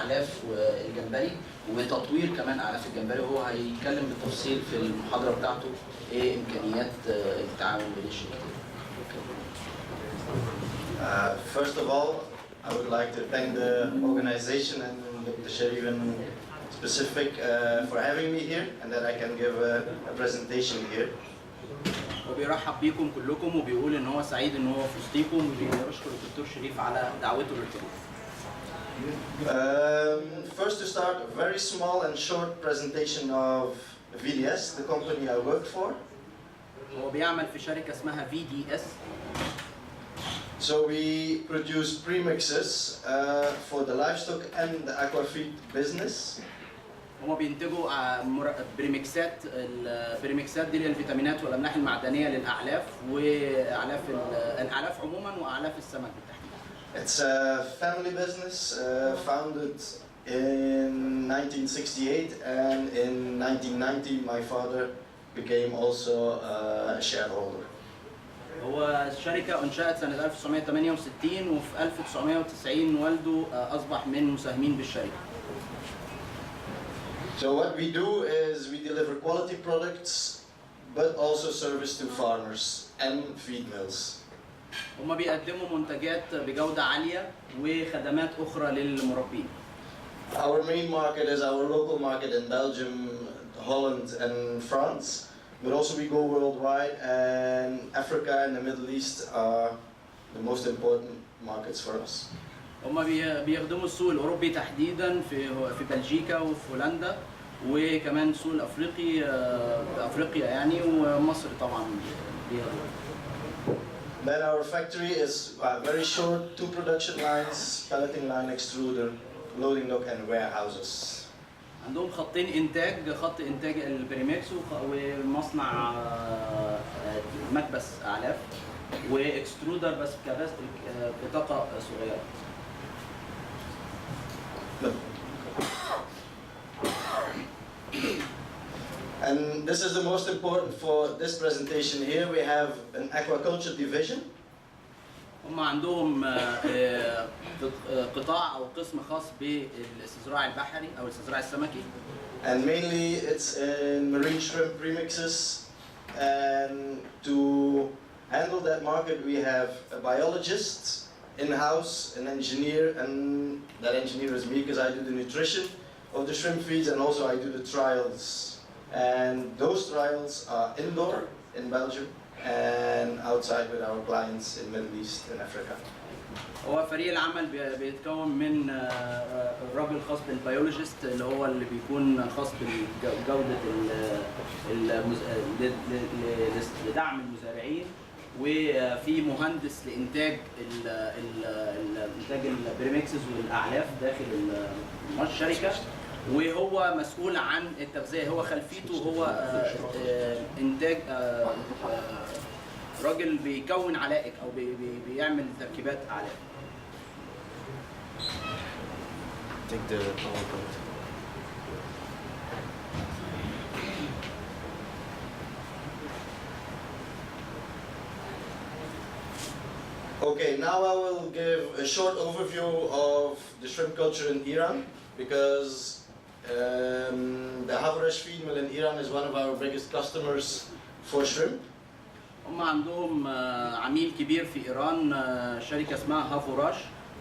اعلاف الجمبري وتطوير كمان اعلاف الجمبري، وهو هيتكلم بالتفصيل في المحاضره بتاعته ايه امكانيات التعاون بين الشركتين. First of all, I would like to thank the organization and the Sheridan specific for having me here and that I can give a presentation here. وبيرحب بيكم كلكم وبيقول ان هو سعيد ان هو في وسطيكم وبيشكر الدكتور شريف على دعوته للحضور. First to start, a very small and short presentation of VDS, the company I work for. هو بيعمل في شركة اسمها VDS. So we produce premixes for the livestock and the aquafeed business. هما بينتجوا بريمكسات، البريمكسات دي للفيتامينات والاملاح المعدنيه للاعلاف واعلاف الاعلاف عموما واعلاف السمك بالتحديد. It's a family business founded in 1968 and in 1990 my father became also a shareholder. هو الشركه انشأت سنه 1968 وفي 1990 والده اصبح من مساهمين بالشركه. So what we do is we deliver quality products, but also service to farmers and feed mills. هما بيقدموا منتجات بجودة عالية وخدمات أخرى للمربين. Our main market is our local market in Belgium, Holland and France, but also we go worldwide, and Africa and the Middle East are the most important markets for us. هما بيخدموا السوق الأوروبي تحديدا في بلجيكا وفي هولندا وكمان السوق الأفريقي أفريقيا يعني ومصر طبعا بيخدموا. Then our factory is very short, 2 production lines, pelleting line, extruder, loading dock and warehouses. عندهم خطين إنتاج، خط إنتاج البريمكس ومصنع مكبس أعلاف واكسترودر بس بطاقة صغيرة. And this is the most important for this presentation here. We have an Aquaculture Division. هم عندهم قطاع أو قسم خاص بالاستزراع البحري أو الاستزراع السمكي. And mainly it's in marine shrimp premixes. And to handle that market we have a biologist in-house, an engineer, and that engineer is me because I do the nutrition of the shrimp feeds and also I do the trials. And those trials are indoor in Belgium and outside with our clients in Middle East and Africa. هو فريق العمل بيتكون من الراجل الخاص بالبيولوجيست اللي هو اللي بيكون خاص بجودة لدعم المزارعين، وفي مهندس لإنتاج إنتاج البريمكسز والأعلاف داخل الشركة، وهو مسؤول عن التغذية. هو خلفيته هو إنتاج راجل بيكون علائق أو بيعمل تركيبات أعلاف. Take the PowerPoint. Okay, now I will give a short overview of the shrimp culture in Iran because the Havrash feed mill in Iran is one of our biggest customers for shrimp. هم عندهم عميل كبير في إيران، شركة اسمها هافوراش،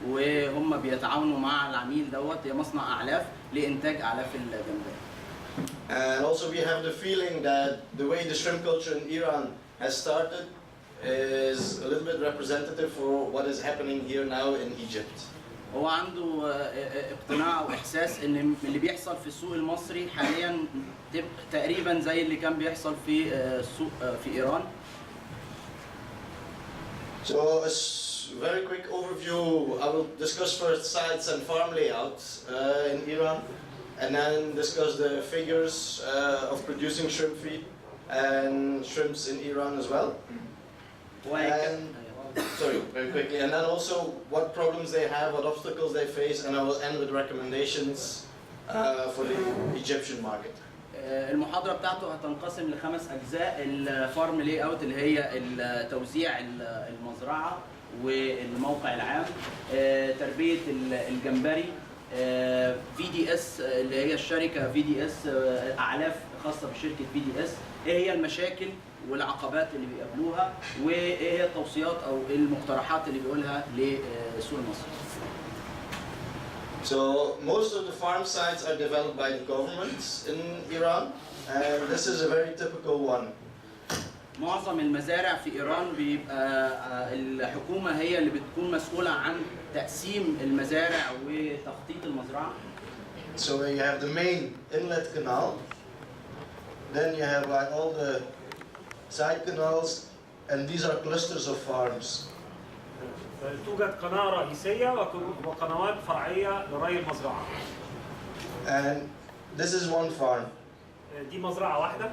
وهم بيتعاونوا مع العميل دوت، هي مصنع أعلاف لإنتاج أعلاف الجمبري. And also we have the feeling that the way the shrimp culture in Iran has started is a little bit representative for what is happening here now in Egypt. هو عنده اقتناع او احساس ان اللي بيحصل في السوق المصري حاليا تقريبا زي اللي كان بيحصل في السوق في ايران. So a very quick overview. I will discuss first sites and farm layouts in Iran, and then discuss the figures of producing shrimp feed and shrimps in Iran as well. And, sorry, very quickly, and then also what problems they have, what obstacles they face, and I will end with recommendations for the Egyptian market. المحاضرة بتاعته هتنقسم ل5 أجزاء: الفارم لاي اوت اللي هي توزيع المزرعة والموقع العام، تربية الجمبري، VDS اللي هي الشركه VDS، اعلاف خاصه بشركه VDS، ايه هي المشاكل والعقبات اللي بيقابلوها، وايه هي التوصيات او المقترحات اللي بيقولها للسوق المصري. So most of the farm sites are developed by the government in Iran, and this is a very typical one. معظم المزارع في ايران بيبقى الحكومه هي اللي بتكون مسؤوله عن تقسيم المزارع وتخطيط المزرعه. So you have the main inlet canal, then you have like all the side canals, and these are clusters of farms. توجد قناة رئيسية وقنوات فرعية لري المزرعة. And this is one farm. دي مزرعة واحدة.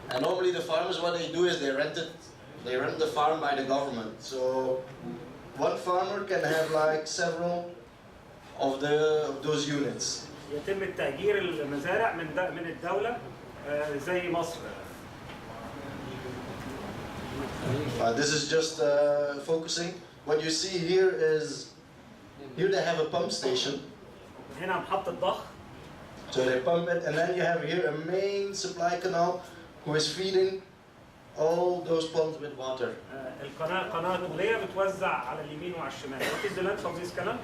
And normally the farmers, what they do is they rent the farm by the government. So one farmer can have like several of those units. يتم التأجير المزارع من الدولة زي مصر. This is just focusing. What you see here is, here they have a pump station. هنا محطة ضخ. So they pump it, and then you have here a main supply canal who is feeding all those ponds with water. قناة دولية بتوزع على اليمين وعلى الشمال. What is the length of this canal?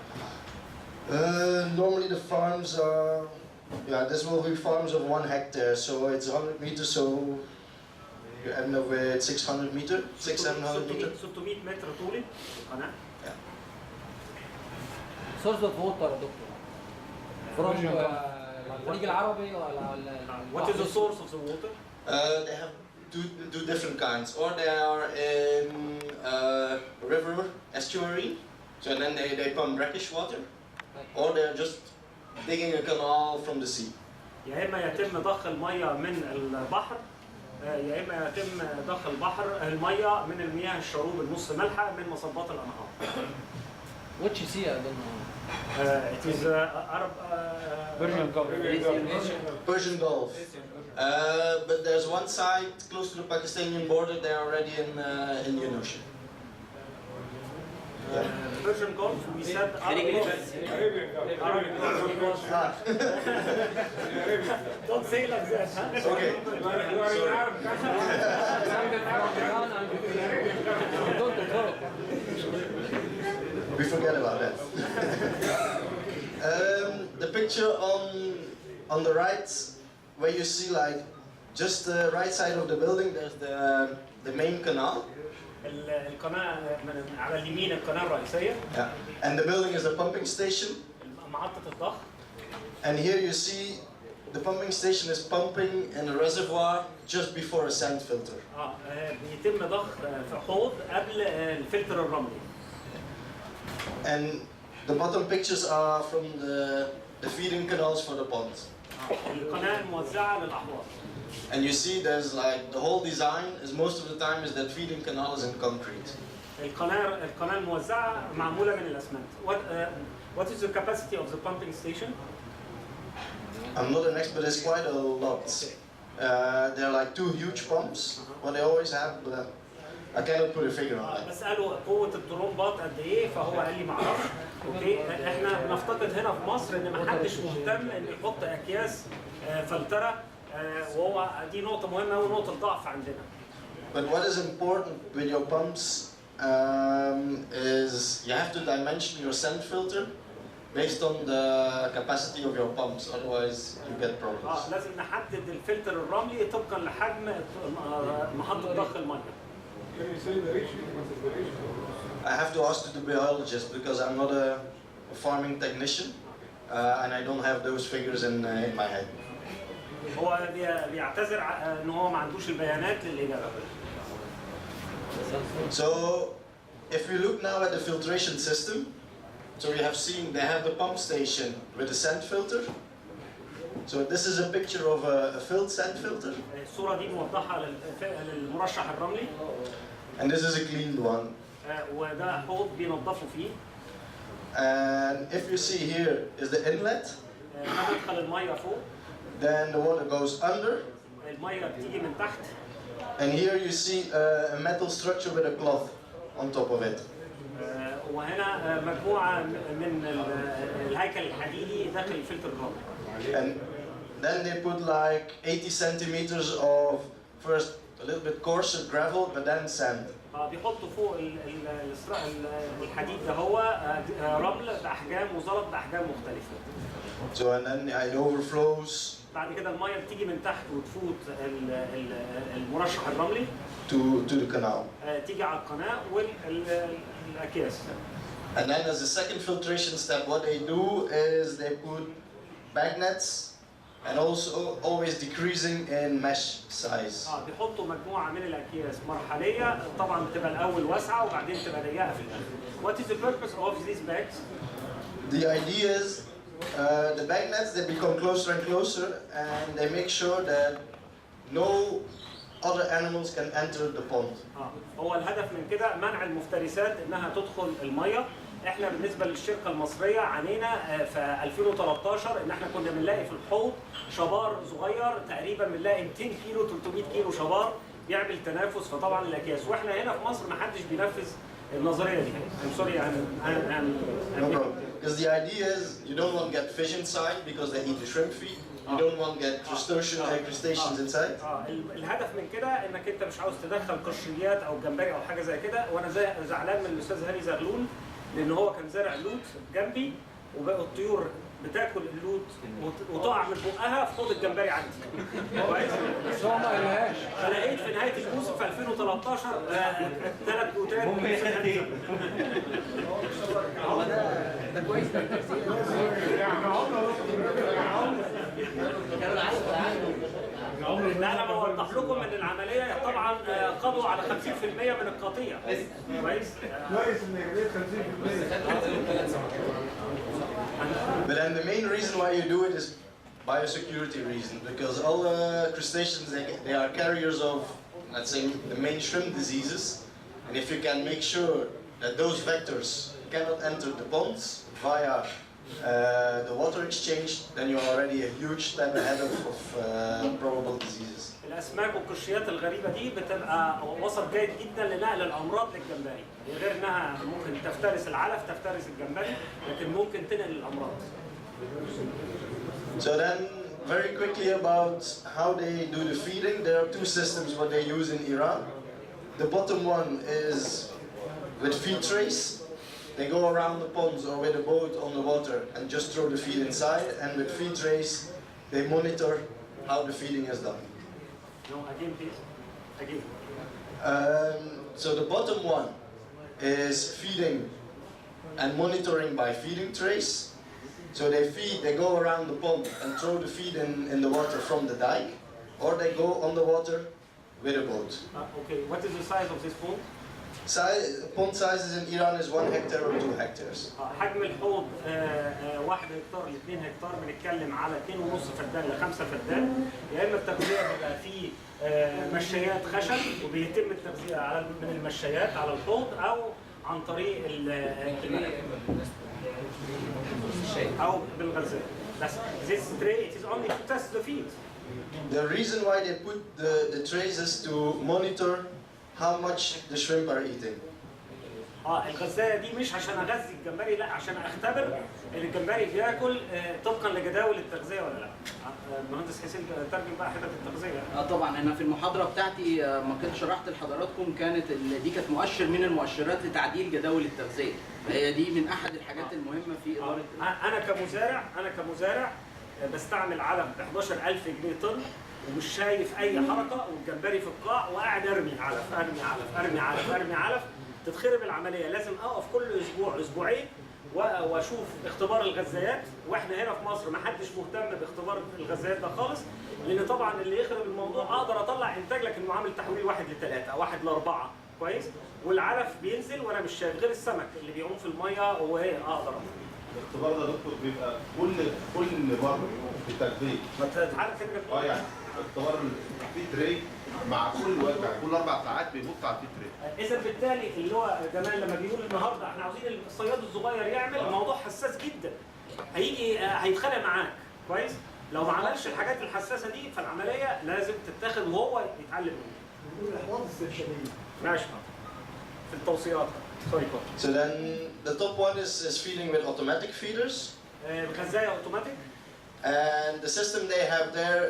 Normally the farms are, this will be farms of 1 hectare, so it's 100 meters, so you end up with 600 meters, 600-700 meters. 600 متر طولي القناة. Source of water يا دكتور. From الخليج العربي ولا What is the source of the water? They have two different kinds, or they are in river estuary, so then they pump brackish water, or they're just digging a canal from the sea. يا إما يتم ضخ المية من البحر، يا إما يتم ضخ المية من المياه الشروب النص مالحة من مصبات الأنهار. What you see I don't know. It is Arab Persian Gulf. Persian Gulf. But there's one side close to the Pakistani border. They're already in Indian Ocean. Persian Gulf. We said Arabian Gulf. Don't say like that, huh? Okay. We forget about that. The picture on the right, where you see like just the right side of the building, there's the main canal. القناة على اليمين القناة الرئيسية. Yeah. And the building is the pumping station. محطة الضخ. And here you see the pumping station is pumping in a reservoir just before a sand filter. بيتم ضخ في حوض قبل الفلتر الرملي. And the bottom pictures are from the feeding canals for the ponds. القناة الموزعة للأحواض. And you see there's like the whole design is most of the time is that feeding canal is in concrete. القناة الموزعة معمولة من الأسمنت. What is the capacity of the pumping station? I'm not an expert, it's quite a lot. They're like 2 huge pumps, what they always have, but I cannot put a figure on that. بسأله قوة الطرمبات قد إيه فهو قال لي معرفش. أوكي إحنا نفتقد هنا في مصر إن محدش مهتم إنه يحط أكياس فلترة وهو دي نقطة مهمة ونقطة ضعف عندنا. But what is important with your pumps is you have to dimension your sand filter based on the capacity of your pumps, otherwise you get problems. لازم نحدد الفلتر الرملي طبقا لحجم محطة ضخ المية. Can you say the ratio? What is the ratio? I have to ask the biologist because I'm not a farming technician and I don't have those figures in my head. هو بيعتذر ان هو ما عندوش البيانات للإجابة. So if we look now at the filtration system, so we have seen they have the pump station with the sand filter. So this is a picture of a filled sand filter. الصورة دي موضحة للمرشح الرملي. And this is a cleaned one. وده حوض بينظفوا فيه. And if you see here is the inlet. بتدخل المية فوق. Then the water goes under. المية بتيجي من تحت. And here you see a metal structure with a cloth on top of it. وهنا مجموعه من الهيكل الحديدي داخل الفلتر الرملي. And then they put like 80 centimeters of first a little bit coarser gravel, but then sand. بيحطوا فوق الحديد ده هو رمل باحجام وزلط باحجام مختلفه. So and then it overflows. بعد كده الميه بتيجي من تحت وتفوت المرشح الرملي to the canal. تيجي على القناه والاكياس. And then as a second filtration step, what they do is they put bag nets and also always decreasing in mesh size. بيحطوا مجموعه من الاكياس مرحليه، طبعا بتبقى الاول واسعه وبعدين تبقى ضيقه في الاخر. What is the purpose of these bags? The idea is the bag nets, they become closer and closer, and they make sure that no other animals can enter the pond. هو الهدف من كده منع المفترسات انها تدخل الميه. احنا بالنسبه للشركه المصريه عانينا في 2013 ان احنا كنا بنلاقي في الحوض شبار صغير تقريبا بنلاقي 200 كيلو 300 كيلو شبار بيعمل تنافس في طبعا الاكياس، واحنا هنا في مصر ما حدش بينفذ النظريه دي. I'm sorry No problem. Because the idea is you don't want to get fish inside because they eat the shrimp feed. You don't want to get crustaceans inside. الهدف من كده انك انت مش عاوز تدخل قشريات او جمبري او حاجه زي كده، وانا زعلان من الاستاذ هاني زغلول لان هو كان زارع لوت جنبي وبقى الطيور بتاكل اللوت وتقع من بقها في حوض الجمبري عندي. كويس؟ بس هو ما قالهاش. فلقيت في نهايه الموسم في 2013 3 لوتات. هو ده كويس. لا انا بوضح لكم ان العمليه طبعا قضوا على 50% من القطيع. كويس؟ كويس انك جبت 50%. But then the main reason why you do it is biosecurity reason, because all crustaceans they are carriers of, let's say, the main shrimp diseases, and if you can make sure that those vectors cannot enter the ponds via the water exchange, then you're already a huge step ahead of probable diseases. الاسماك والقشريات الغريبه دي بتبقى وسط جيد جدا لنقل الامراض للجمبري، غير انها ممكن تفترس العلف تفترس الجمبري، لكن ممكن تنقل الامراض. So then, very quickly about how they do the feeding. There are two systems what they use in Iran. The bottom one is with feed trays. They go around the ponds or with a boat on the water and just throw the feed inside. And with feed trays, they monitor how the feeding is done. No, again, please. Again. So the bottom one is feeding and monitoring by feeding trays. So they go around the pond and throw the feed in the water from the dike, or they go on the water with a boat. Okay, what is the size of this pond? Pond sizes in Iran is 1 hectare or 2 hectares. حجم الحوض 1 هكتار ل 2 هكتار، بنتكلم على 2.5 فدان ل 5 فدان. يا اما التغذيه بيبقى فيه مشايات خشب وبيتم التغذيه من المشايات على الحوض او عن طريق او بالغزال. بس this tray it is only to test the feed. The reason why they put the trays is to monitor how much the shrimp are eating. الغذايه دي مش عشان اغذي الجمبري، لا عشان اختبر ان الجمبري بياكل طبقا لجداول التغذيه ولا لا. المهندس حسين ترجم بقى حته التغذيه. طبعا انا في المحاضره بتاعتي ما كنت شرحت لحضراتكم، دي كانت مؤشر من المؤشرات لتعديل جداول التغذيه، فهي دي من احد الحاجات المهمه في اداره. انا كمزارع بستعمل علف ب 11000 جنيه طن ومش شايف اي حركه، والجمبري في القاع وقاعد ارمي علف ارمي علف ارمي علف ارمي علف. تتخرب العمليه. لازم اقف كل اسبوع اسبوعين واشوف اختبار الغذايات، واحنا هنا في مصر ما حدش مهتم باختبار الغذايات ده خالص، لان طبعا اللي يخرب الموضوع اقدر اطلع انتاج لكن معامل تحويل 1 ل3 1 ل4 كويس، والعلف بينزل وانا مش شايف غير السمك اللي بيعوم في الميه وهي اقدر. الاختبار ده دكتور بيبقى كل مره في تغذيه. ما تتعرف كده. يعني اختبار في تري مع كل وجبه كل 4 ساعات بيبص على الفيد تري. اذا بالتالي اللي هو جمال لما بيقول النهارده احنا عاوزين الصياد الصغير يعمل، الموضوع حساس جدا. هيتخانق معاك كويس؟ لو ما عملش الحاجات الحساسه دي فالعمليه لازم تتاخد وهو يتعلم منها. الاحواض الاسترشاديه. ماشي. في التوصيات. سوري. So then the top one is feeding with automatic feeders. غزايه اوتوماتيك. And the system they have there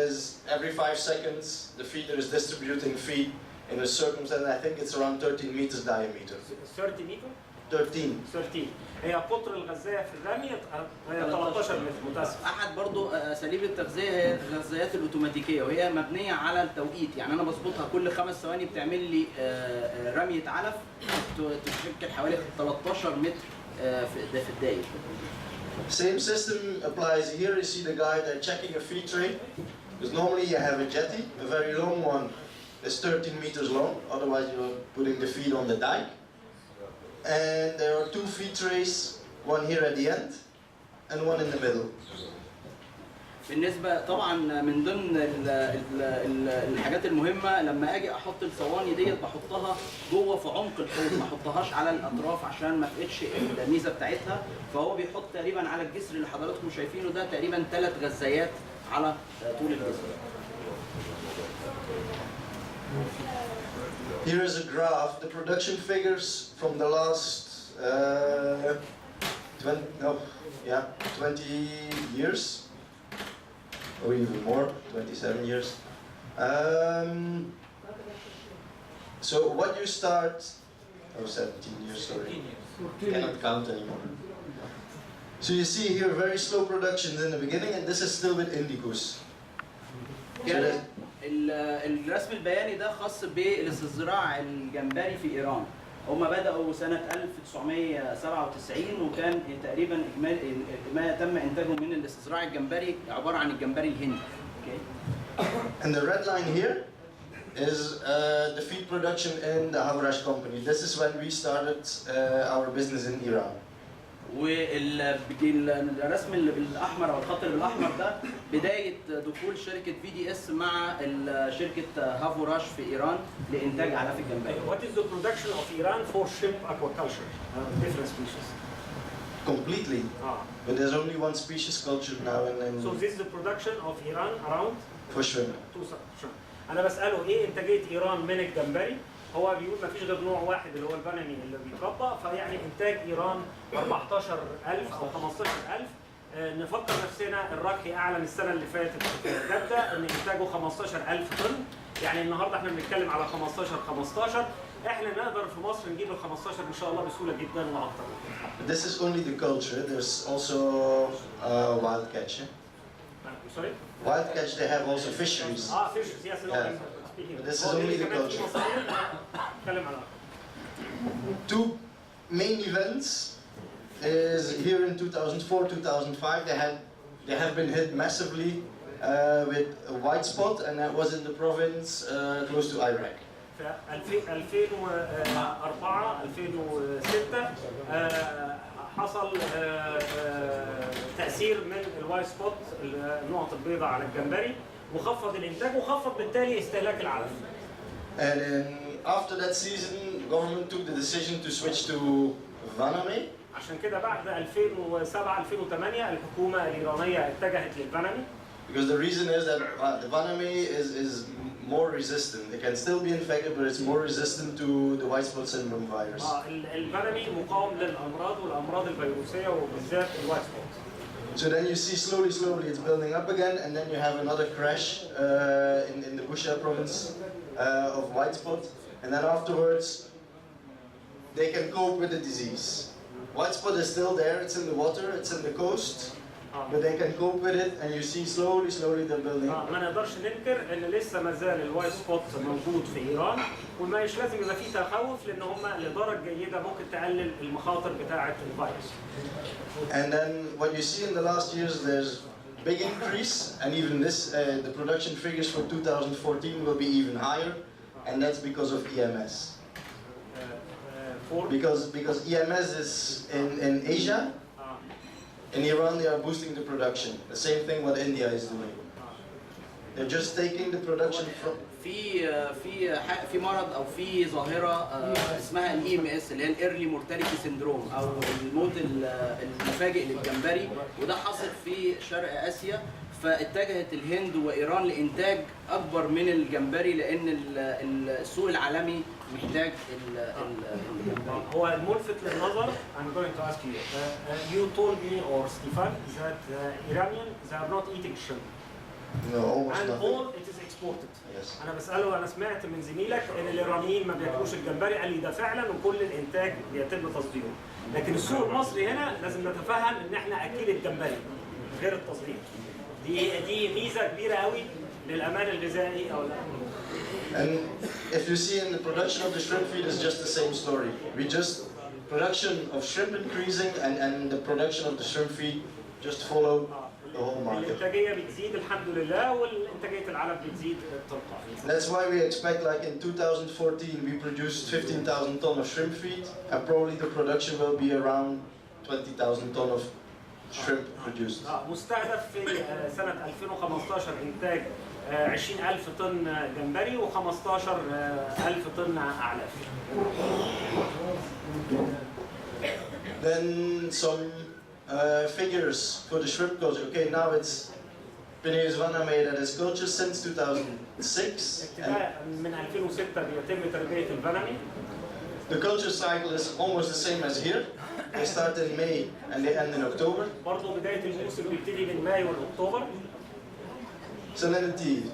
is every 5 seconds the feeder is distributing feed in a circumstance, I think it's around 13 meters diameter. 30 متر. 13. هي قطر الغزايه في الرمي 13 متر. متاسف. احد برضو اساليب التغذيه هي الغزايات الاوتوماتيكيه، وهي مبنيه على التوقيت. يعني انا بظبطها كل 5 ثواني بتعمل لي رميه علف تشكل حوالي 13 متر في الدقيقه. Same system applies here. You see the guy there checking a feed tray. Because normally you have a jetty, a very long one is 13 meters long. Otherwise you're putting the feed on the dike. And there are 2 feed trays, one here at the end and one in the middle. بالنسبه طبعا من ضمن الحاجات المهمه لما اجي احط الصواني ديت بحطها جوه في عمق الحوض، ما احطهاش على الاطراف عشان ما تفقدش الميزه بتاعتها. فهو بيحط تقريبا على الجسر اللي حضراتكم شايفينه ده تقريبا 3 غزايات على طول الجسر. Here is a graph, the production figures from the last 20 years, or even more, 27 years. So what you start, 17 years, sorry, cannot count anymore. So you see here very slow productions in the beginning, and this is still with indicus. الرسم البياني ده خاص بالاستزراع الجمبري في ايران. هم بدأوا سنة 1997 وكان تقريبا ما تم انتاجه من الاستزراع الجمبري عبارة عن الجمبري الهندي. And the red line here is the feed production in the Havrash company. This is when we started our business in Iran. والرسم اللي بالاحمر او الخط اللي بالاحمر ده بدايه دخول شركه VDS مع شركه هافوراش في ايران لانتاج علف الجمبري. What is the production of Iran for shrimp aquaculture? Different species. Completely. But there's only one species cultured now in So this is the production of Iran around for shrimp. انا بساله ايه انتاجيه ايران من الجمبري؟ هو بيقول ما فيش غير نوع واحد اللي هو البنمي اللي بيتربى، فيعني انتاج ايران 14,000 او 15,000. نفكر نفسنا الرقي اعلن السنه اللي فاتت في جده ان انتاجه 15,000 طن، يعني النهارده احنا بنتكلم على 15. احنا نقدر في مصر نجيب ال 15 ان شاء الله بسهوله جدا واكتر. This is only the culture. There's also wild catch. Sorry? Wild catch. They have also fisheries. Fisheries. Yes. But this is only the culture. 2 main events is here in 2004, 2005. They have been hit massively with a white spot, and that was in the province close to Iraq. في 2004 2006 حصل تأثير من الوايت سبوت النقط البيضاء على الجمبري وخفض الانتاج وخفض بالتالي استهلاك العلف. And then after that season, the government took the decision to switch to vaname. عشان كده بعد 2007 2008 الحكومة الإيرانية اتجهت للفانامي. Because the reason is that the vaname is more resistant. It can still be infected, but it's more resistant to the white spot syndrome virus. الفانامي مقاوم للأمراض والأمراض الفيروسية وبالذات الوايت سبوت. So then you see slowly it's building up again, and then you have another crash in the Bushehr province of white spot, and then afterwards they can cope with the disease. White spot is still there, it's in the water, it's in the coast, but they can cope with it, and you see slowly they're building. ما نقدرش ننكر ان لسه ما زال الوايت سبوت موجود في ايران ومش لازم يبقى فيه تخوف لان هم الاداره الجيده ممكن تقلل المخاطر بتاعه الفيروس. And then what you see in the last years, there's big increase, and even this, the production figures for 2014 will be even higher, and that's because of EMS. Because EMS is in Asia. In Iran, they are boosting the production. The same thing what India is doing. They're just taking the production from. في مرض او في ظاهره اسمها EMS اللي هي الايرلي مورتاليتي سيندروم او الموت المفاجئ للجمبري، وده حصل في شرق اسيا. فاتجهت الهند وايران لانتاج اكبر من الجمبري لان السوق العالمي محتاج الجمبري. هو الملفت للنظر I'm going to ask you you told me or Stefan that Iranian they are not eating shrimp No, almost and nothing. all it is exported. Yes. انا بساله انا سمعت من زميلك ان الايرانيين ما بياكلوش الجمبري، قال لي ده فعلا وكل الانتاج بيتم تصديره، لكن السوق المصري هنا لازم نتفهم ان احنا اكيل الجمبري غير التصدير. دي ميزه كبيره قوي للامان الغذائي او لا. And if you see in the production of the shrimp feed is just the same story. We just production of shrimp increasing and the production of the shrimp feed just follow the whole market. الانتاجيه بتزيد الحمد لله والانتاجيه العلف بتزيد تلقائيا. That's why we expect, like in 2014, we produced 15,000 tons of shrimp feed, and probably the production will be around 20,000 tons of shrimp produced. مستهدف في سنه 2015 انتاج 20,000 طن جمبري و15,000 طن اعلاف. Then some figures for the shrimp culture. Okay, now it's Biosecurity made at its culture since 2006. من 2006 بيتم تربيه الفنمي. The culture cycle is almost the same as here. They start in May and they end in October. برضه بدايه الموسم بيبتدي من مايو لاكتوبر. Salinity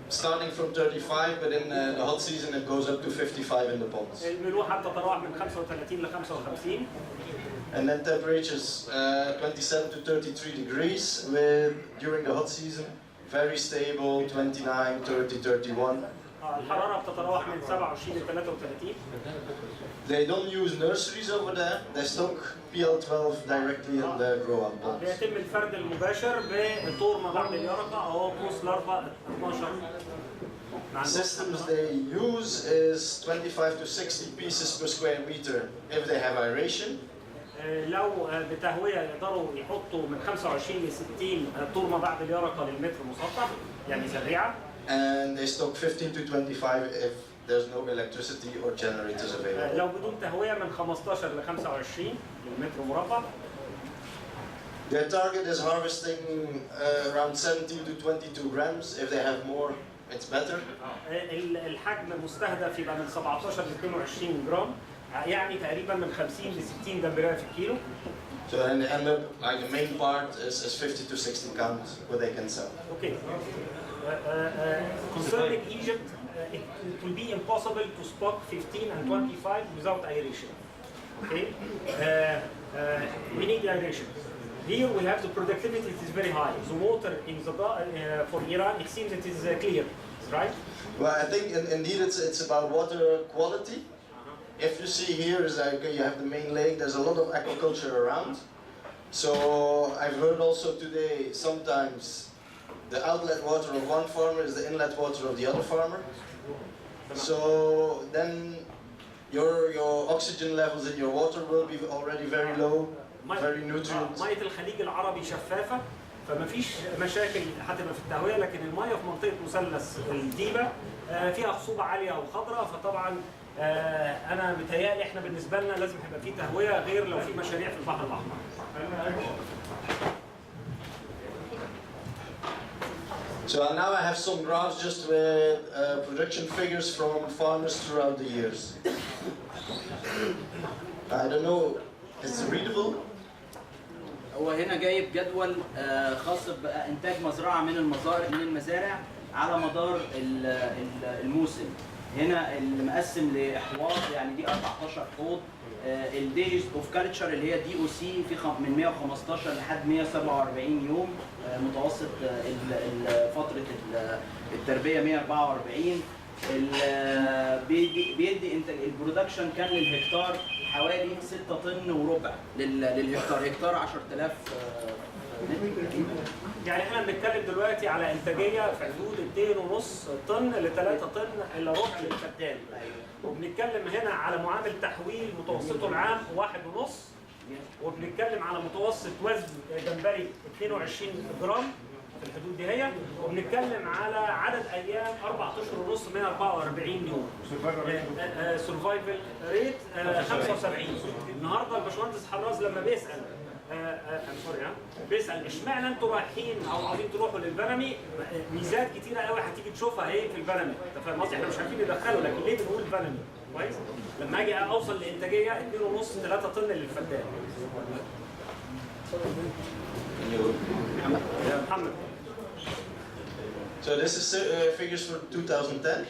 starting from 35, but in the hot season it goes up to 55 in the ponds. الملوحه بتتراوح من 35 ل 55. And then temperatures 27 to 33 degrees, with during the hot season very stable 29, 30, 31. الحراره بتتراوح من 27 ل 33. They don't use nurseries over there. They stock PL12 directly in the grow-out ponds. بيتم الفرد المباشر بطور ما بعد اليرقه او بوس لارفا 12. Systems they use is 25 to 60 pieces per square meter if they have aeration. لو بتهويه يقدروا يحطوا من 25 ل 60 طول ما بعد اليرقه للمتر مسطح يعني زريعه. And they stock 15 to 25 if there's no electricity or generators available. لو بدون تهويه من 15 ل 25 للمتر مربع. Their target is harvesting around 17 to 22 grams. If they have more, it's better. الحجم المستهدف يبقى من 17 ل 22 جرام، يعني تقريبا من 50 ل 60 جمبريه في الكيلو. So in the end up, like the main part is 50 to 60 count what they can sell. Okay. Concerning Egypt, it will be impossible to stock 15 and 25 without aeration. Okay. We need aeration. Here we have the productivity is very high. The water in the for Iran, it seems it is clear, right? Well, I think indeed it's about water quality. If you see here is like you have the main lake. There's a lot of aquaculture around. So I've heard also today sometimes the outlet water of one farmer is the inlet water of the other farmer. So then your oxygen levels in your water will be already very low, very nutrient. مية الخليج العربي شفافة فما فيش مشاكل هتبقى في التهوية، لكن المية في منطقة مثلث الديبة فيها خصوبة عالية وخضراء، فطبعا أنا متهيألي إحنا بالنسبة لنا لازم هيبقى في تهوية غير لو في مشاريع في البحر الأحمر. So now I have some graphs just with production figures from farmers throughout the years. I don't know, is it readable? هو هنا جايب جدول خاص بإنتاج مزرعة من المزارع على مدار الموسم. هنا المقسم لأحواض يعني دي 14 حوض. الدايز اوف كالتشر اللي هي دي او سي في من 115 لحد 147 يوم، متوسط فتره التربيه 144. بيدي انتاج البرودكشن كان للهكتار حوالي 6 طن وربع للهكتار، هكتار 10,000 يعني احنا بنتكلم دلوقتي على انتاجيه في حدود 2.5 طن ل 3 طن الا ربع للفدان. وبنتكلم هنا على معامل تحويل متوسطه العام 1.5، وبنتكلم على متوسط وزن جمبري 22 جرام، في الحدود دي هي، وبنتكلم على عدد ايام 4 اشهر ونص من 44 يوم. سرفايفل ريت 75. النهارده الباشمهندس حراز لما بيسال بيسال اشمعنى انتوا رايحين او عايزين تروحوا للبنمي، ميزات كتيره قوي هتيجي تشوفها ايه في البنمي، انت فاهم قصدي؟ احنا مش عارفين ندخله، لكن ليه بنقول بنمي؟ كويس؟ لما اجي اوصل لانتاجيه 2.5 3 طن للفدان. محمد. So this is figures for 2010.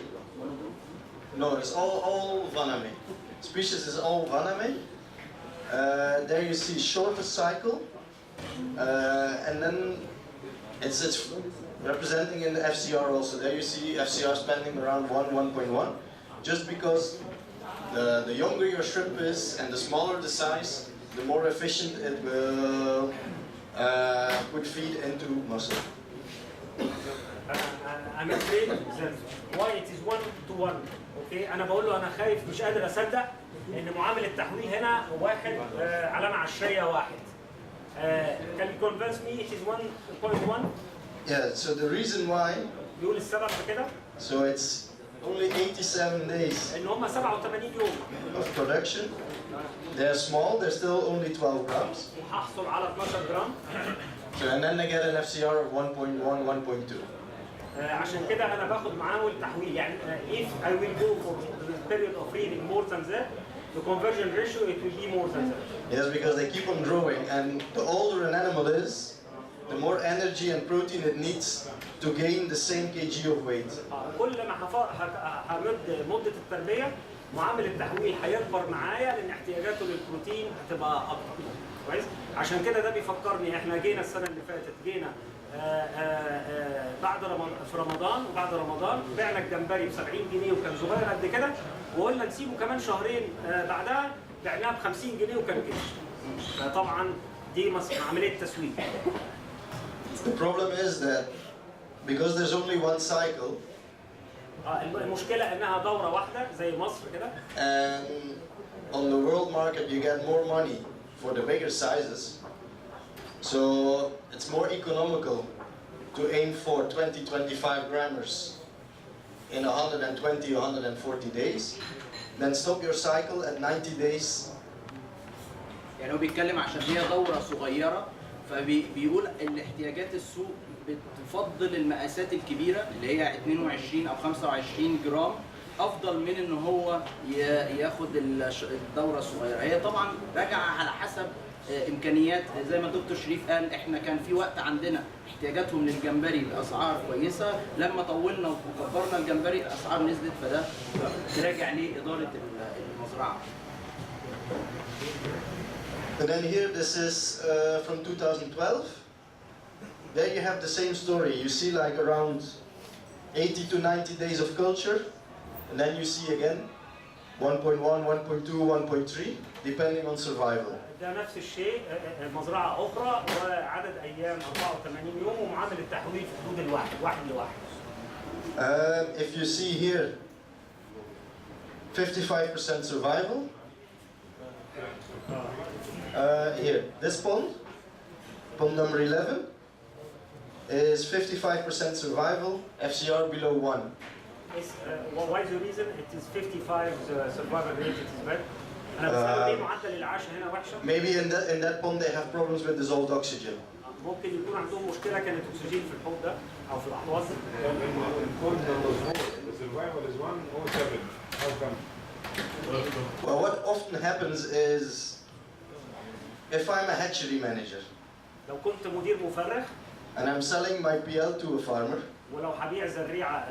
No, it's all Vaname. Species is all Vaname. There you see shortest cycle, and then it's representing in the FCR also. There you see FCR spending around 1.1, just because the younger your shrimp is and the smaller the size, the more efficient it will put feed into muscle. I'm afraid that why it is 1-to-1. اوكي انا بقول له انا خايف مش قادر اصدق ان معامل التحويل هنا واحد علامه عشريه واحد. Can you convince me it is 1.1? Yeah, so the reason why, يقول السبب في كده so it's only 87 days ان هم 87 يوم of production. They're small, they're still only 12 grams. وهحصل على 12 جرام. So, and then they get an FCR of 1.1, 1.2. عشان كده انا باخد معامل تحويل يعني if I will go for the period of breeding more than that, the conversion ratio it will be more than that. Yes, because they keep on growing, and the older an animal is, the more energy and protein it needs to gain the same kg of weight. كل ما همد مده التربيه معامل التحويل هيكبر معايا لان احتياجاته للبروتين هتبقى اكتر. كويس؟ عشان كده ده بيفكرني احنا جينا السنه اللي فاتت جينا بعد في رمضان، وبعد رمضان بعنا الجمبري ب 70 جنيه وكان صغير قد كده، وقلنا نسيبه كمان شهرين بعدها بعناه ب 50 جنيه وكان كده. فطبعا دي عمليه تسويق. The problem is that because there's only one cycle, المشكله انها دوره واحده زي مصر كده. and on the world market you get more money for the bigger sizes. So it's more economical to aim for 20-25 grammars in 120 or 140 days, then stop your cycle at 90 days. يعني هو بيتكلم عشان هي دورة صغيرة، فبيقول ان احتياجات السوق بتفضل المقاسات الكبيرة اللي هي 22 او 25 جرام افضل من ان هو ياخد الدورة الصغيرة. هي طبعا راجعة على حسب امكانيات، زي ما الدكتور شريف قال احنا كان في وقت عندنا احتياجاتهم للجمبري باسعار كويسه، لما طولنا وكبرنا الجمبري الاسعار نزلت، فده تراجع لاداره المزرعه. And then here this is from 2012. There you have the same story. You see like around 80 to 90 days of culture, and then you see again 1.1, 1.2, 1.3, depending on survival. ده نفس الشيء مزرعه اخرى وعدد ايام 84 يوم ومعامل التحويل في حدود الواحد لواحد. If you see here 55% survival. Here, this pond number 11, is 55% survival, FCR below 1. Why is the reason it is 55 survival rate it is bad? أنا بسأله ليه معدل العاشة هنا وحشة؟ Maybe in that pond they have problems with dissolved oxygen. ممكن يكون عندهم مشكلة كانت أكسجين في الحوض ده أو في الأحواض. The survival is 107. How come? Well, what often happens is, if I'm a hatchery manager لو كنت مدير مفرخ and I'm selling my PL to a farmer, ولو هبيع زريعة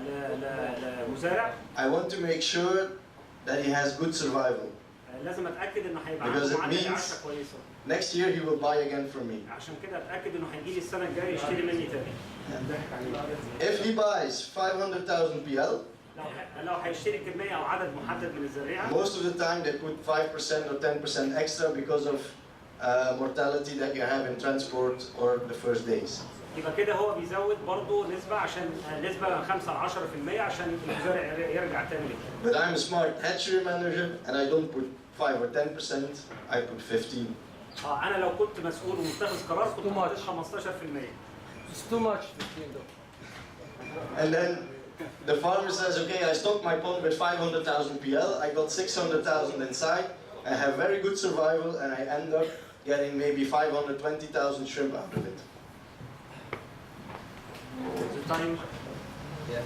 لمزارع, I want to make sure that he has good survival. لازم اتاكد انه هيبقى Because عنده it معدل means عشرة كويسه. next year he will buy again from me. عشان كده اتاكد انه هيجي لي السنه الجايه يشتري مني تاني. If he buys 500,000 PL, لو هيشتري كميه او عدد محدد من الزريعه, most of the time they put 5% or 10% extra because of mortality that you have in transport or the first days. يبقى كده هو بيزود برضه نسبه عشان نسبه 5 ل 10% عشان المزارع يرجع تاني. But I'm a smart hatchery manager and I don't put 5 or 10%, I put 15. انا لو كنت مسؤول ومتخذ قرار كنت حاطط 15%. It's too much 15 though. And then the farmer says, okay, I stocked my pond with 500,000 PL, I got 600,000 inside, I have very good survival, and I end up getting maybe 520,000 shrimp out of it. The time, Yes.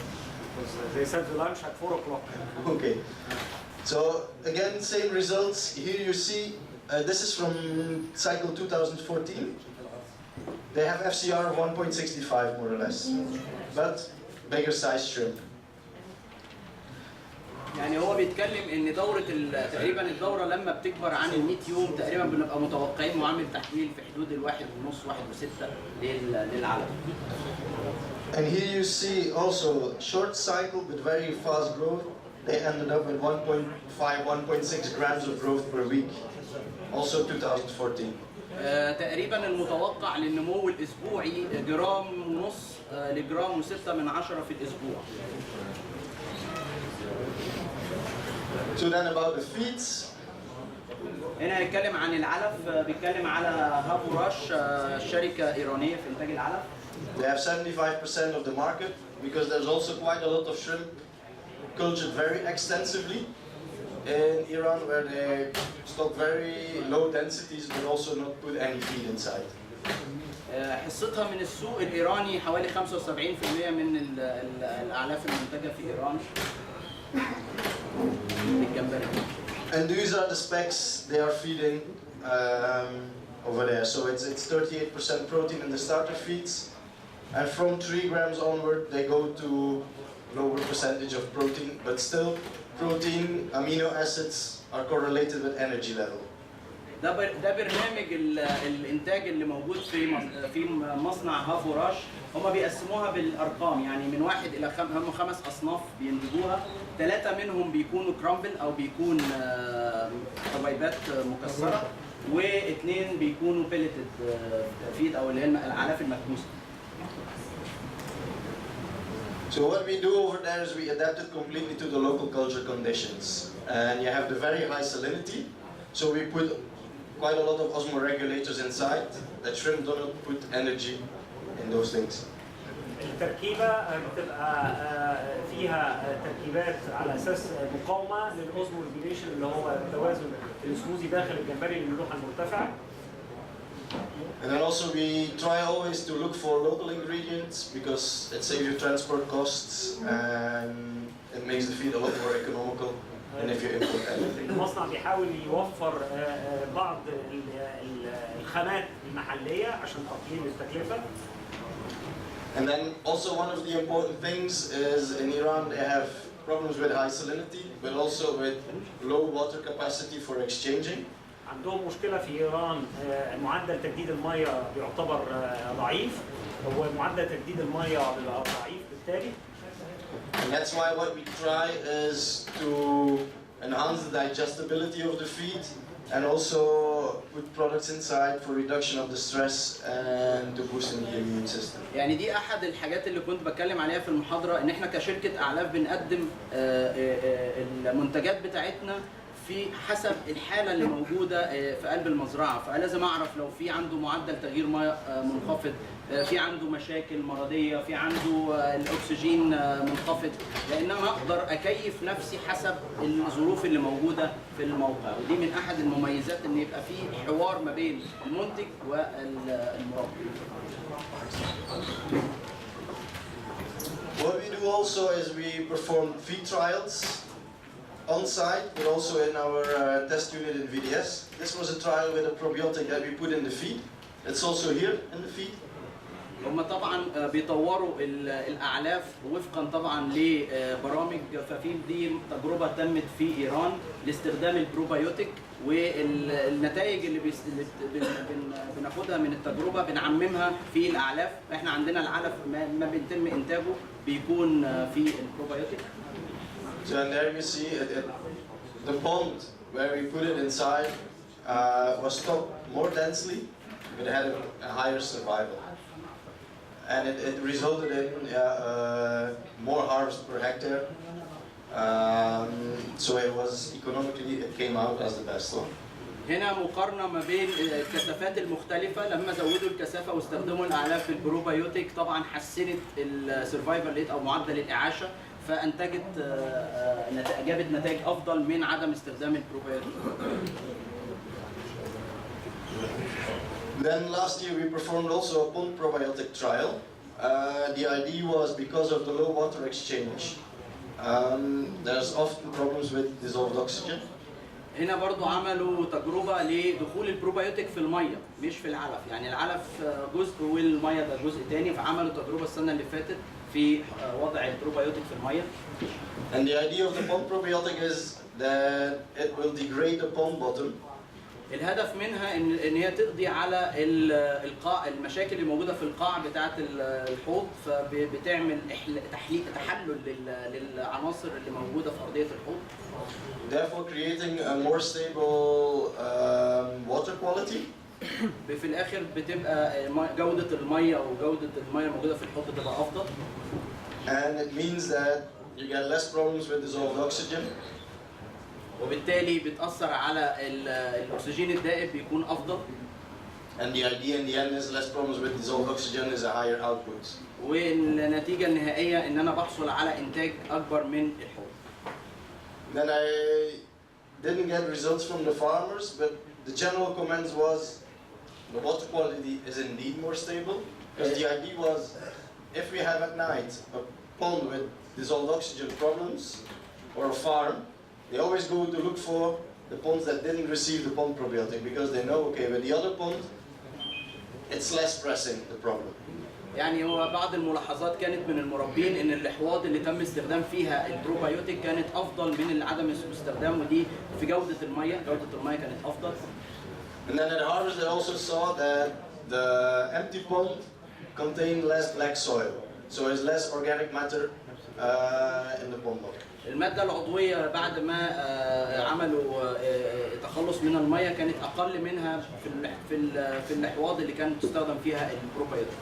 they said the lunch at 4 o'clock. Okay, so again, same results. Here you see, this is from cycle 2014. They have FCR of 1.65 more or less, but bigger size shrimp. يعني هو بيتكلم ان تقريبا الدوره لما بتكبر عن ال 100 يوم تقريبا بنبقى متوقعين معامل تحويل في حدود ال 1.5 1.6 للعلف. And here you see also short cycle but very fast growth. They ended up with 1.5, 1.6 grams of growth per week. Also 2014. تقريبا المتوقع للنمو الاسبوعي جرام ونص لجرام و6 من 10 في الاسبوع. So then about the feeds. هنا هيتكلم عن العلف، بيتكلم على هافوراش، شركه ايرانيه في انتاج العلف. They have 75% of the market because there's also quite a lot of shrimp cultured very extensively in Iran, where they stock very low densities but also not put any feed inside. حصتها من السوق الايراني حوالي 75% من الاعلاف المنتجه في ايران للجمبري. And these are the specs they are feeding over there. So it's 38% protein in the starter feeds, and from 3 grams onward they go to lower percentage of protein, but still protein, amino acids are correlated with energy level. ده برنامج الانتاج اللي موجود في مصنع هافوراش. هم بيقسموها بالارقام، يعني من 1 إلى هم 5 اصناف بينتجوها، 3 منهم بيكونوا كرامبل او بيكون حبيبات مكسره، و2 بيكونوا بيليتد فيد او اللي هي الاعلاف المكبوسه. So what we do over there is we adapt it completely to the local culture conditions, and you have the very high salinity. So we put quite a lot of osmoregulators inside that shrimp do not put energy in those things. التركيبه بتبقى فيها تركيبات على اساس مقاومه للاوزمو ريجوليشن اللي هو التوازن الاسموزي داخل الجمبري للملوحه المرتفعه. And then also we try always to look for local ingredients because it saves you transport costs and it makes the feed a lot more economical than if you import anything. المصنع بيحاول يوفر بعض الخامات المحليه عشان تقليل التكلفه. And then also one of the important things is in Iran they have problems with high salinity but also with low water capacity for exchanging. عندهم مشكله في ايران، معدل تجديد الميه بيعتبر ضعيف، هو معدل تجديد الميه ضعيف بالتالي. And that's why what we try is to enhance the digestibility of the feed and also put products inside for reduction of the stress and to boosting the immune system. يعني دي احد الحاجات اللي كنت بتكلم عليها في المحاضره، ان احنا كشركه اعلاف بنقدم المنتجات بتاعتنا في حسب الحاله اللي موجوده في قلب المزرعه، فلازم اعرف لو في عنده معدل تغيير ميه منخفض، في عنده مشاكل مرضيه، في عنده الاكسجين منخفض، لان انا اقدر اكيف نفسي حسب الظروف اللي موجوده في الموقع، ودي من احد المميزات ان يبقى في حوار ما بين المنتج والمربي. What we do also is we perform feed trials on site, but also in our test unit in VDS. This was a trial with a probiotic that we put in the feed. It's also here in the feed. هم طبعا بيطوروا الاعلاف وفقا طبعا لبرامج، ففي دي تجربه تمت في ايران لاستخدام البروبايوتيك، والنتائج اللي بناخدها من التجربه بنعممها في الاعلاف. احنا عندنا العلف ما بيتم انتاجه بيكون في البروبايوتيك. So and there you see the pond where we put it inside was stocked more densely, but it had a higher survival. And it resulted in more harvest per hectare. So it was economically, it came out as the best one. هنا مقارنة ما بين الكثافات المختلفة. لما زودوا الكثافة واستخدموا الأعلاف في البروبايوتيك طبعا حسنت السرفايفل ريت أو معدل الإعاشة، فأنتجت جابت نتائج أفضل من عدم استخدام البروبايوتيك. Then last year we performed also a pond probiotic trial. The idea was because of the low water exchange, there's often problems with dissolved oxygen. هنا برضو عملوا تجربة لدخول البروبايوتيك في المية مش في العلف، يعني العلف جزء والمية ده جزء تاني، فعملوا تجربة السنة اللي فاتت في وضع البروبايوتيك في المية. And the idea of the pond probiotic is that it will degrade the pond bottom. الهدف منها ان هي تقضي على القاع، المشاكل اللي موجوده في القاع بتاعه الحوض، فبتعمل تحلل للعناصر اللي موجوده في ارضيه الحوض. Therefore creating a more stable water quality. في الاخر بتبقى جوده الميه وجوده الميه الموجوده في الحوض بتبقى افضل. And it means that you get less problems with dissolved oxygen. وبالتالي بتأثر على الأكسجين الدائب بيكون أفضل. And the idea in the end is less problems with dissolved oxygen is a higher output. والنتيجة النهائية إن أنا بحصل على إنتاج أكبر من الحوض. Then I didn't get results from the farmers, but the general comments was the water quality is indeed more stable. Because the idea was if we have at night a pond with dissolved oxygen problems or a farm, they always go to look for the ponds that didn't receive the pond probiotic because they know, okay, with the other pond, it's less pressing, the problem. يعني هو بعض الملاحظات كانت من المربين ان الاحواض اللي تم استخدام فيها البروبايوتيك كانت افضل من عدم استخدامه دي في جودة المية، جودة المية كانت افضل. And then at harvest they also saw that the empty pond contained less black soil, so there's less organic matter in the pond bottom. المادة العضوية بعد ما عملوا تخلص من المية كانت أقل منها في الأحواض اللي كانت تستخدم فيها البروبايوتيك.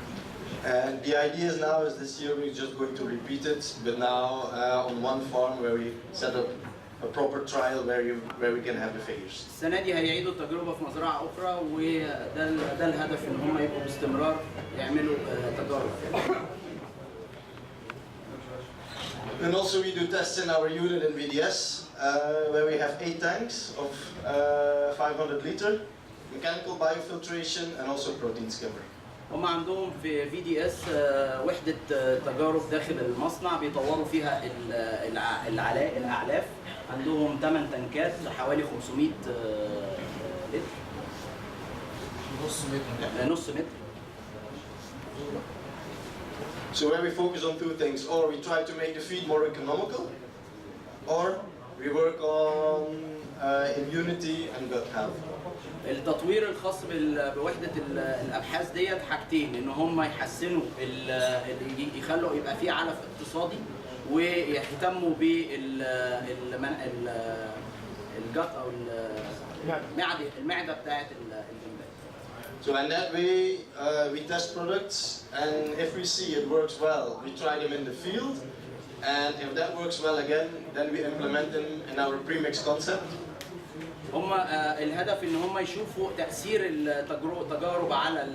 And the idea is now is this year we're just going to repeat it, but now on one farm where we set up a proper trial where we can have the figures. السنة دي هيعيدوا التجربة في مزرعة أخرى، وده الهدف إن هم يبقوا باستمرار يعملوا تجارب. And also we do tests in our unit in VDS, where we have 8 tanks of 500 liter, mechanical biofiltration and also protein skimmer. هم عندهم في VDS وحدة تجارب داخل المصنع بيطوروا فيها الأعلاف. عندهم 8 تنكات حوالي 500 لتر. نص متر. So where we focus on two things, or we try to make the feed more economical, or we work on immunity and gut health. التطوير الخاص بوحدة الأبحاث ديت حاجتين، إن هم يحسنوا يخلوا يبقى في علف اقتصادي، ويهتموا بالجت أو المعدة بتاعت الجمبري. So in that way, we test products, and if we see it works well, we try them in the field, and if that works well again, then we implement them in our premix concept. هم الهدف ان هم يشوفوا تاثير التجارب على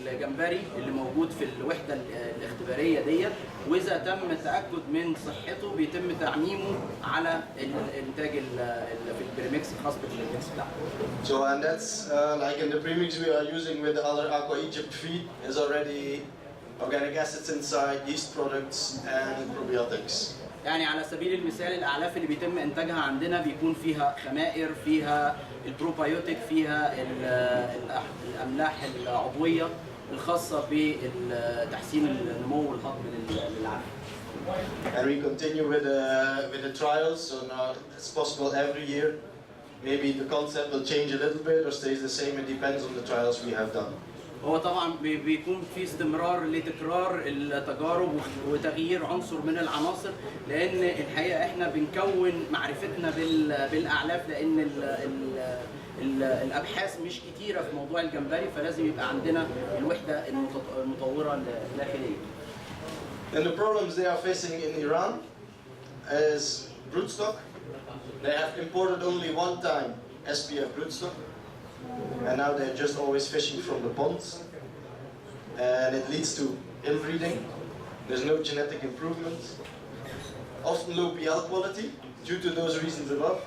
الجمبري اللي موجود في الوحده الاختباريه ديت، واذا تم التاكد من صحته بيتم تعميمه على الانتاج في البريمكس الخاص بالبريمكس بتاعه. So and that's like in the premix we are using with the other Aqua Egypt feed is already organic acids inside, yeast products and probiotics. يعني على سبيل المثال الاعلاف اللي بيتم انتاجها عندنا بيكون فيها خمائر، فيها البروبايوتيك، فيها الاملاح العضويه الخاصه بتحسين النمو والهضم للعلف. And we continue with the trials, so now it's possible every year. Maybe the concept will change a little bit or stays the same. It depends on the trials we have done. هو طبعا بيكون في استمرار لتكرار التجارب وتغيير عنصر من العناصر، لان الحقيقه احنا بنكون معرفتنا بالاعلاف، لان الابحاث مش كتيره في موضوع الجمبري، فلازم يبقى عندنا الوحده المطوره الداخليه. And the problems they are facing in Iran is broodstock. They have imported only one time SPF broodstock, and now they're just always fishing from the ponds, and it leads to inbreeding. There's no genetic improvement, often low PL quality due to those reasons above,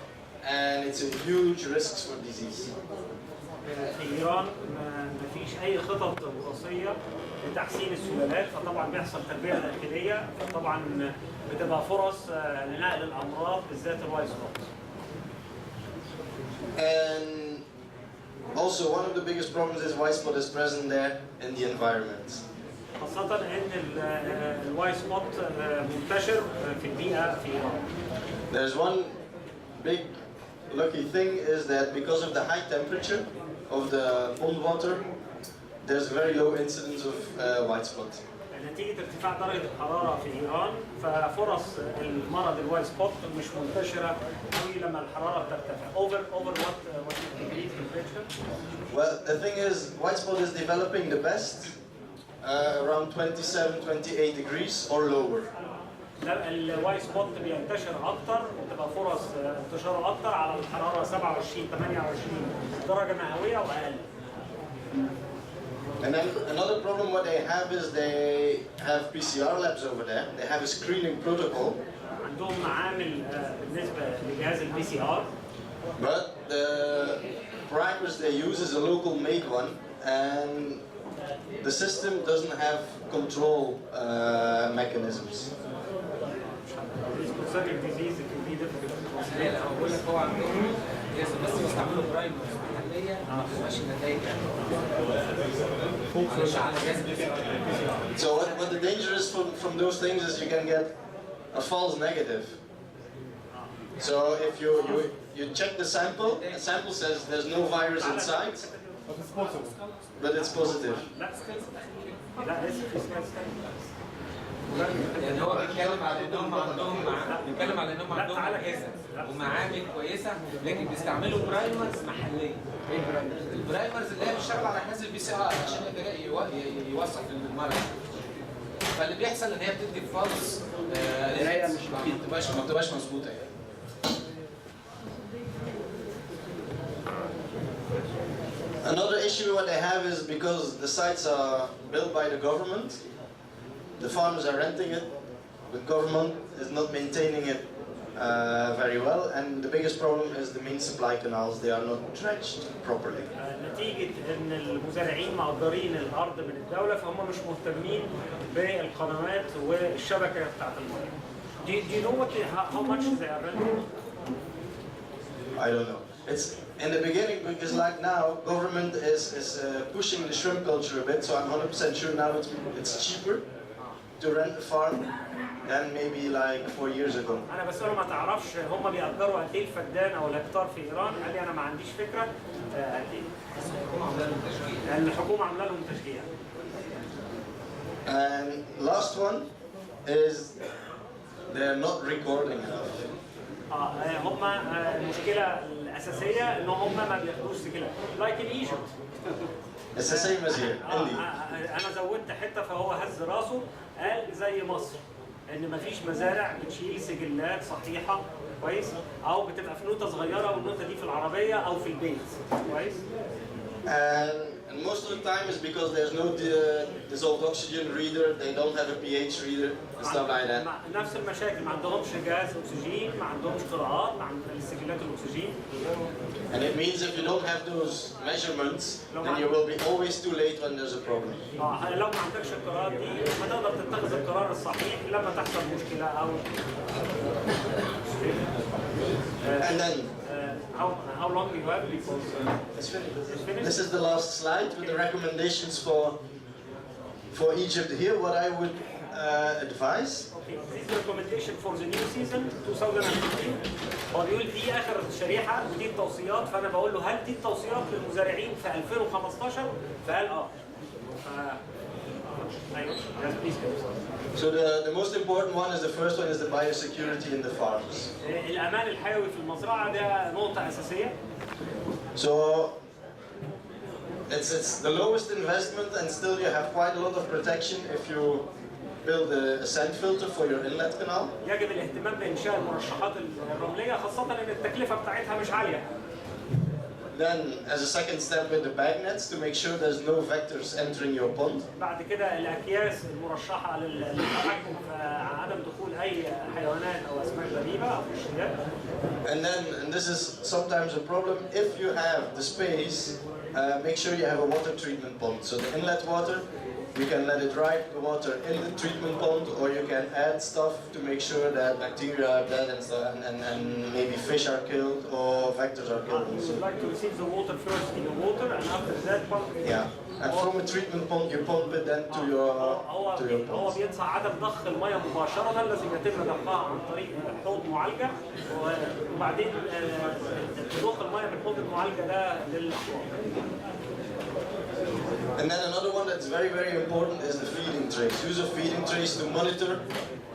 and it's a huge risk for disease. في إيران مفيش أي خطط وراثية لتحسين السلالات، فطبعا بيحصل تربية داخلية، فطبعا بتبقى فرص لنقل الأمراض بالذات الوايت سبوت. And also one of the biggest problems is white spot is present there in the environment. خاصة إن الوايت سبوت منتشر في البيئة في إيران. There's one big lucky thing is that because of the high temperature of the pond water, there's a very low incidence of white spot. نتيجة ارتفاع درجة الحرارة في إيران ففرص المرض الوايت سبوت مش منتشرة قوي لما الحرارة بترتفع. Over what degree temperature? Well, the thing is, white spot is developing the best around 27, 28 degrees or lower. الوايت سبوت بينتشر أكتر وتبقى فرص انتشاره أكتر على الحرارة 27 28 درجة مئوية وأقل. And then another problem what they have is they have PCR labs over there. They have a screening protocol. عندهم معامل بالنسبة لجهاز البي سي آر. But the primers they use is a local made one, and the system doesn't have control mechanisms. لا هو بقول لك هو عندهم بس بيستعملوا برايمرز محليه ما بتبقاش النتائج So what the danger is from those things is you can get a false negative. So if you check the sample says there's no virus inside, but it's positive. يعني هو بيتكلم على انهم عندهم اجهزه ومعامل كويسه لكن بيستعملوا برايمرز محليه. البرايمرز اللي هي بتشتغل على جهاز البي سي ار عشان يوصف المرض. فاللي بيحصل ان هي بتدي فالس ما بتبقاش مظبوطه يعني. Another issue what they have is because the sites are built by the government, the farmers are renting it, the government is not maintaining it very well, and the biggest problem is the main supply canals, they are not dredged properly. نتيجة ان المزارعين مأجرين الارض من الدولة فهم مش مهتمين بالقنوات والشبكة بتاعت المياه. Do you know how much they are renting? I don't know. It's in the beginning because like now government is pushing the shrimp culture a bit, so I'm 100% sure now it's cheaper to rent a farm than maybe like 4 years ago. أنا بسأله ما تعرفش هم بيأجروا قد إيه الفدان أو الهكتار في إيران؟ قال لي أنا ما عنديش فكرة قد إيه. الحكومة عاملة لهم تشجيع. And last one is they're not recording enough. هم المشكلة الأساسية إن هم ما بياخدوش سجلات. Like in Egypt. It's the same as here. أنا زودت حتة فهو هز راسه قال زي مصر إن مفيش مزارع بتشيل سجلات صحيحة كويس أو بتبقى في نوتة صغيرة والنوتة دي في العربية أو في البيت كويس. And most of the time is because there's no dissolved oxygen reader, they don't have a pH reader and stuff like that. نفس المشاكل ما عندهمش جهاز أكسجين ما عندهمش قراءات ما عندهمش سجلات الأكسجين. And it means if you don't have those measurements, then you will be always too late when there's a problem. لو ما عندكش القراءات دي ما تقدر تتخذ القرار الصحيح لما تحصل مشكلة أو. And then how long do you have? it's finished. This is the last slide with the recommendations for Egypt here. What I would advise. Okay, this is recommendation for the new season 2015. هو بيقول دي آخر شريحة ودي التوصيات فأنا بقول له هل دي التوصيات للمزارعين في 2015؟ فقال أيوه. Yes, please. So the most important one is the first one is the biosecurity in the farms. الأمان الحيوي في المزرعة ده نقطة أساسية. So it's the lowest investment and still you have quite a lot of protection if you build a sand filter for your inlet canal. يجب الاهتمام بإنشاء المرشحات الرملية خاصة إن التكلفة بتاعتها مش عالية. Then, as a second step, with the bag nets to make sure there's no vectors entering your pond. بعد كده الاكياس المرشحه للتحكم في عدم دخول اي حيوانات او اسماك غريبه او حشرات. And this is sometimes a problem if you have the space. Make sure you have a water treatment pond. So the inlet water, you can let it ride the water in the treatment pond, or you can add stuff to make sure that bacteria are dead and stuff, and maybe fish are killed or vectors are killed. You would like to receive the water first in the water, and after that pump it. Yeah, and from a treatment pond you pump it then to your pond. هو بينصح عدم ضخ الميه مباشره، لازم يتم ضخها عن طريق حوض معالجه، وبعدين تضخ الميه من الحوض المعالجه ده للاحواض. And then another one that's very, very important is the feeding trays. Use of feeding trays to monitor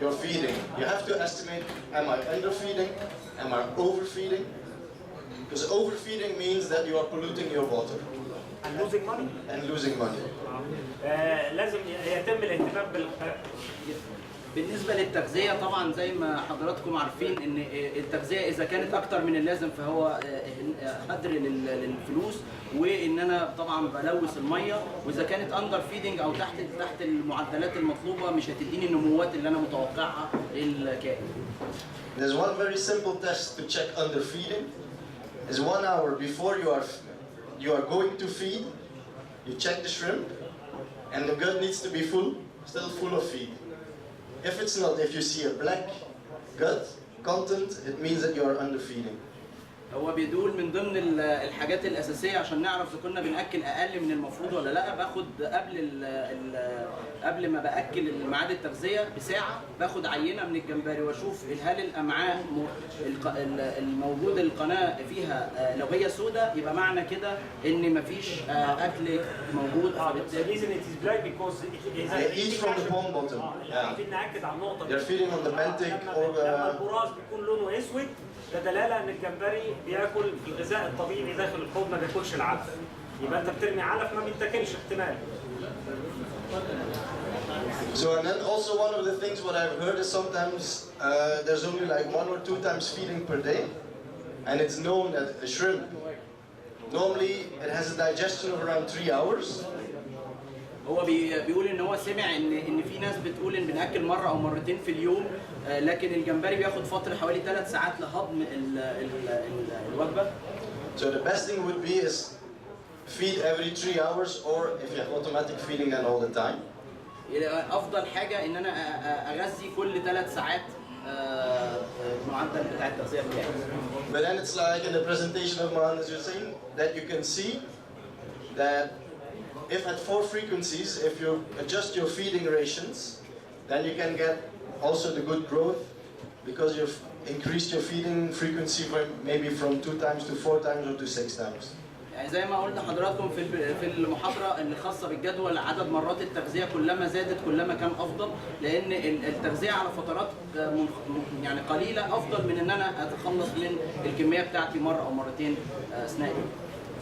your feeding. You have to estimate, am I underfeeding? Am I overfeeding? Because overfeeding means that you are polluting your water. And losing money? And losing money. لازم يتم الاهتمام بالنسبة للتغذية طبعا زي ما حضراتكم عارفين ان التغذية اذا كانت اكتر من اللازم فهو هدر للفلوس، وان انا طبعا بلوث المية، واذا كانت اندر فيدنج او تحت المعدلات المطلوبة مش هتديني النموات اللي انا متوقعها للكائن. There's one very simple test to check underfeeding. Is 1 hour before you are going to feed, you check the shrimp, and the gut needs to be still full of feed. If it's not, if you see a black gut content, it means that you are underfeeding. هو بيدول من ضمن الحاجات الاساسيه عشان نعرف اذا كنا بناكل اقل من المفروض ولا لا. باخد قبل ما باكل ميعاد التغذيه بساعه باخد عينه من الجمبري واشوف هل الامعاء الموجوده القناه فيها لو هي سوداء يبقى معنى كده ان مفيش اكل موجود. They eat from the pond bottom. عايزين ناكد على النقطه دي. They're feeding on the benthic or لما البراس بيكون لونه اسود ده دلاله ان الجمبري بياكل الغذاء الطبيعي داخل الحوض، ما بياكلش العلف. يبقى انت بترمي علف ما بيتاكلش احتمال. So and then also one of the things what I've heard is sometimes there's only like 1 or 2 times feeding per day, and it's known that a shrimp normally it has a digestion of around 3 hours. هو بيقول ان هو سمع ان في ناس بتقول ان بناكل مره او مرتين في اليوم، لكن الجمبري بياخد فتره حوالي 3 ساعات لهضم الوجبه. So the best thing would be is feed every 3 hours, or if you have automatic feeding then all the time. افضل حاجه ان انا اغذي كل 3 ساعات المعدل بتاع التغذيه بتاعي. But then it's like in the presentation of Mohan as you're saying that you can see that if at 4 frequencies, if you adjust your feeding rations, then you can get also the good growth because you've increased your feeding frequency maybe from 2 times to 4 times or to 6 times. يعني زي ما قلت لحضراتكم في المحاضره اللي خاصه بالجدول، عدد مرات التغذيه كلما زادت كلما كان افضل، لان التغذيه على فترات يعني قليله افضل من ان انا اتخلص من الكميه بتاعتي مره او مرتين اثناء اليوم.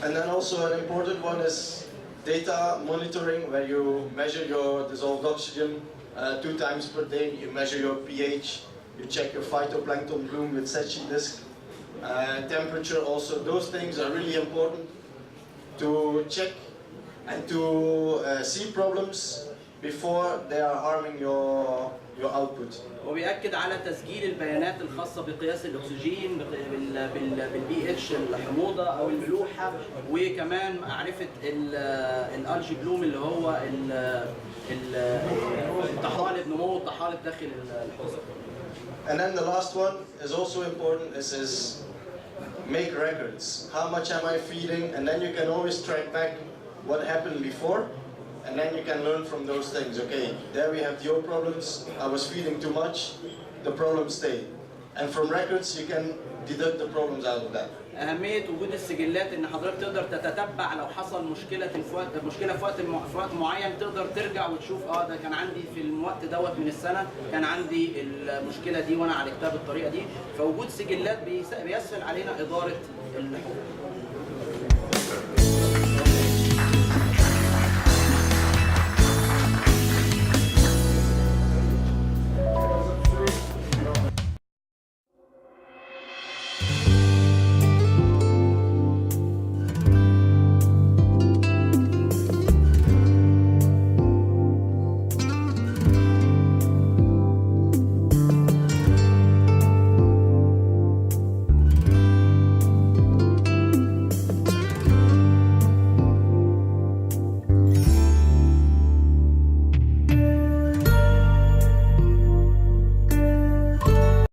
And then also an important one is data monitoring, where you measure your dissolved oxygen 2 times per day. You measure your pH. You check your phytoplankton bloom with Secchi disc. Temperature also. Those things are really important to check and to see problems before they are harming your output. وبيأكد على تسجيل البيانات الخاصة بقياس الأكسجين بالبي اتش الحموضة أو الملوحة، وكمان معرفة الألجي بلوم اللي هو الطحالب، نمو الطحالب داخل الحوض. And then the last one is also important. This is make records. How much am I feeding? And then you can always track back what happened before, and then you can learn from those things. Okay, there we have your problems. I was feeding too much. The problems stay. And from records you can deduct the problems out of that. أهمية وجود السجلات إن حضرتك تقدر تتتبع لو حصل مشكلة في وقت معين، تقدر ترجع وتشوف ده كان عندي في الوقت دوت من السنة كان عندي المشكلة دي وأنا عالجتها بالطريقة دي، فوجود سجلات بيسهل علينا إدارة الحقوق.